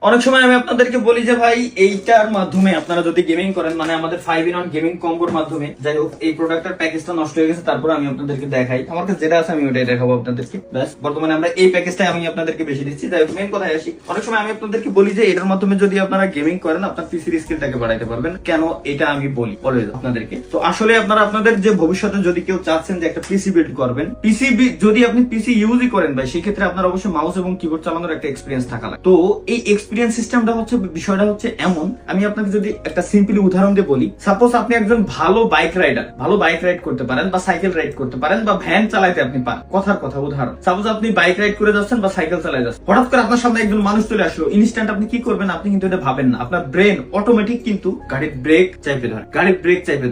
অনেক সময় আমি আপনাদেরকে বলি যে ভাই এইটার মাধ্যমে আপনারা যদি গেমিং করেন, মানে আমাদের 5-in-1 গেমিং কম্বোর মাধ্যমে, যাই হোক এই প্রোডাক্টের প্যাকেজটা নষ্ট হয়ে গেছে, তারপর আমি আপনাদেরকে দেখাই, আমার কাছে যেটা আছে আমি ওটাই দেখাবো আপনাদেরকে। ব্যাস, বর্তমানে আমরা এই প্যাকেজটাই আমি আপনাদেরকে বেশি দিচ্ছি। যাই হোক, মেন কথায় আসি। অনেক সময় আমি আপনাদেরকে বলি যে এটার মাধ্যমে যদি আপনারা গেমিং করেন, আপনার পিসির স্কিলটাকে বাড়াইতে পারবেন। কেন এটা আমি বলি অলওয়েজ আপনাদেরকে। তো আসলে আপনারা আপনাদের যে ভবিষ্যতে যদি কেউ চাচ্ছেন যে একটা পিসি বিল্ড করবেন, পিসি যদি আপনি পিসি ইউজই করেন ভাই, সেক্ষেত্রে আপনার অবশ্যই মাউস এবং কিবোর্ড চালানোর একটা এক্সপিরিয়েন্স থাকা লাগে। তো এই এক্সপিরিয়েন্স সিস্টেমটা হচ্ছে, বিষয়টা হচ্ছে এমন, আমি আপনাকে যদি একটা সিম্পলি উদাহরণ দিয়ে বলি, সাপোজ আপনি একজন ভালো বাইক রাইড করতে পারেন, বা সাইকেল রাইড করতে পারেন, বা ভ্যান চালাইতে আপনি পারেন। কথার কথা উদাহরণ, সাপোজ আপনি বাইক রাইড করে যাচ্ছেন বা সাইকেল চালাই যাচ্ছেন, হঠাৎ করে আপনার সামনে একজন মানুষ চলে আসলো, ইনস্ট্যান্ট আপনি কি করবেন? আপনি কিন্তু এটা ভাবেন না, আপনার ব্রেন অটোমেটিক কিন্তু গাড়ির ব্রেক চাইপে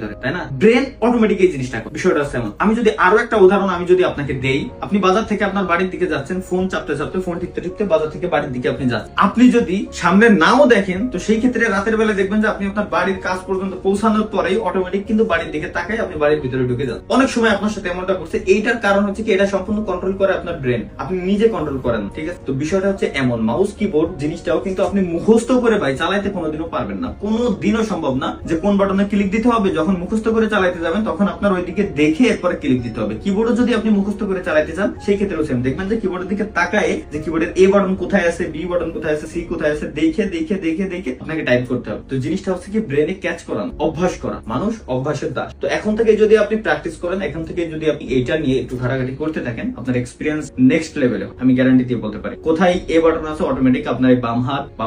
ধরে, তাই না? ব্রেন অটোমেটিক এই জিনিসটা করে। বিষয়টা হচ্ছে এমন। আমি যদি আরো একটা উদাহরণ আমি যদি আপনাকে দেই, আপনি বাজার থেকে আপনার বাড়ির দিকে যাচ্ছেন, ফোন চাপতে ফোন টিপতে বাজার থেকে বাড়ির দিকে আপনি যাচ্ছেন। আপনি যদি সামনে নাও দেখেন, তো সেই ক্ষেত্রে রাতের বেলা দেখবেন যে আপনি আপনার বাড়ির কাজ পর্যন্ত পৌঁছানোর পরেই অটোমেটিক কিন্তু বাড়ির দিকে তাকায় আপনি বাড়ির ভিতরে ঢুকে যান। অনেক সময় আপনার সাথে এমনটা করছে। এইটার কারণ হচ্ছে কি, এটা সম্পূর্ণ কন্ট্রোল করে আপনার ব্রেন, আপনি নিজে কন্ট্রোল করেন। ঠিক আছে? তো বিষয়টা হচ্ছে এমন, মাউস কিবোর্ড জিনিসটাও কিন্তু আপনি মুখস্থ করে ভাই চালাইতে কোনোদিনও পারবেন না, কোনোদিনও সম্ভব না যে কোন বাটনে ক্লিক দিতে হবে। যখন মুখস্থ করে চালাইতে যাবেন, তখন আপনার ওইদিকে দেখে এরপরে ক্লিক দিতে হবে। কিবোর্ডও যদি আপনি মুখস্থ করে চালাইতে চান, সেই ক্ষেত্রেও সেম। দেখবেন যে কিবোর্ডের দিকে তাকায় যে কিবোর্ডের এ বাটন কোথায় আছে, বি বাটন কোথায় আছে, সি কোথায় আছে, দেখে আপনাকে টাইপ করতে হবে। তো জিনিসটা হচ্ছে কি, ব্রেনে ক্যাচ করান, অভ্যাস করা। মানুষ অভ্যাসের দাস। তো এখন থেকে যদি আপনি প্র্যাকটিস করেন, এখন থেকে যদি আপনি এটা নিয়ে একটু ঘাটাঘাটি করতে থাকেন, আপনার এক্সপিরিয়েন্স নেক্সট লেভেলে, আমি গ্যারান্টি দিয়ে বলতে পারি। কোথায় এ বাটন আছে, অটোমেটিক আপনার এই বাম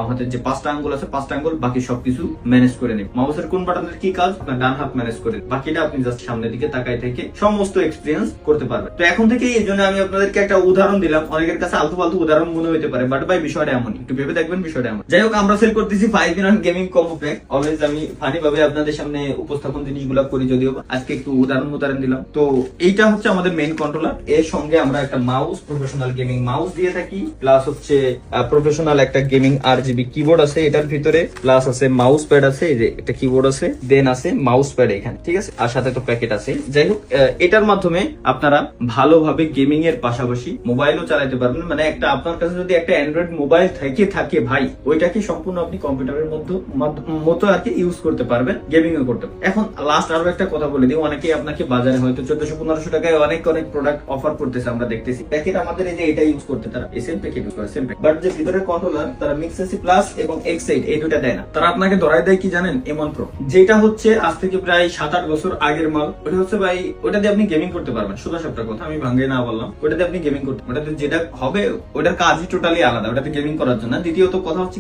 হাতের যে 5টা আঙ্গুল আছে, 5টা আঙ্গুল বাকি সবকিছু ম্যানেজ করে নেবে। মাউসের কোন বাটনের কি কাজ, আপনার ডান হাত ম্যানেজ করে, বাকিটা আপনি জাস্ট সামনের দিকে তাকাই থেকে সমস্ত এক্সপিরিয়েন্স করতে পারবেন। তো এখন থেকে এই জন্য আমি আপনাদেরকে একটা উদাহরণ দিলাম। অনেকের কাছে আলতু ফালতু উদাহরণ মনে হতে পারে, বাট ভাই বিষয়টা এমন, একটু ভেবে দেখবেন বিষয়টা এমন। যাই হোক, আমরা সেল করতেছি 5-in-1 gaming combo pack. Always আমি ফানি ভাবে আপনাদের সামনে উপস্থাপন জিনিসগুলো করি, যদিও আজকে একটু উদাহরণ দিলাম। তো এইটা হচ্ছে আমাদের মেইন কন্ট্রোলার। এর সঙ্গে আমরা একটা মাউস, প্রফেশনাল গেমিং মাউস দিয়ে থাকি, প্লাস হচ্ছে প্রফেশনাল একটা গেমিং RGB কিবোর্ড আছে এটার ভিতরে, প্লাস আছে মাউস প্যাড আছে, এই যে একটা কিবোর্ড আছে, দেন আছে মাউস প্যাড এখানে। ঠিক আছে? আর সাথে তো প্যাকেট আছে। যাই হোক, এটার মাধ্যমে আপনারা ভালোভাবে গেমিং এর পাশাপাশি মোবাইলও চালাতে পারবেন। মানে একটা আপনার কাছে যদি একটা অ্যান্ড্রয়েড মোবাইল থাকে ভাই, ওইটাকে সম্পূর্ণ আপনি কম্পিউটারের মতো আর কি ইউজ করতে পারবেন, গেমিং ও করতে পারবেন। এখন লাস্ট আরো একটা কথা বলে দিই, অনেকে আপনাকে বাজারে হয়তো 1400-1500 টাকায় অনেক প্রোডাক্ট অফার করতেছে, আমরা দেখতেছি। প্যাকেট আমাদের এই যে এটা ইউজ করতে, তারা এসএম প্যাকেট ইউজ করে, সেম প্যাকেট, বাট যে ভিতরের কন্ট্রোলার তারা মিক্সেসি প্লাস এবং X8 এই দুটো দেয় না। তারা আপনাকে ধরায় দেয় কি জানেন, M1 Pro, যেটা হচ্ছে আজ থেকে প্রায় 7-8 বছর আগের মাল। ওটা হচ্ছে ভাই, ওটা দিয়ে আপনি গেমিং করতে পারবেন। সোজা সাপটা কথা, আমি ভাঙ্গে না বললাম, ওটাতে আপনি গেমিং করতে, ওটাতে যেটা হবে ওটার কাজই টোটালি আলাদা, ওটাতে গেমিং করার জন্য। দ্বিতীয়ত কথা হচ্ছে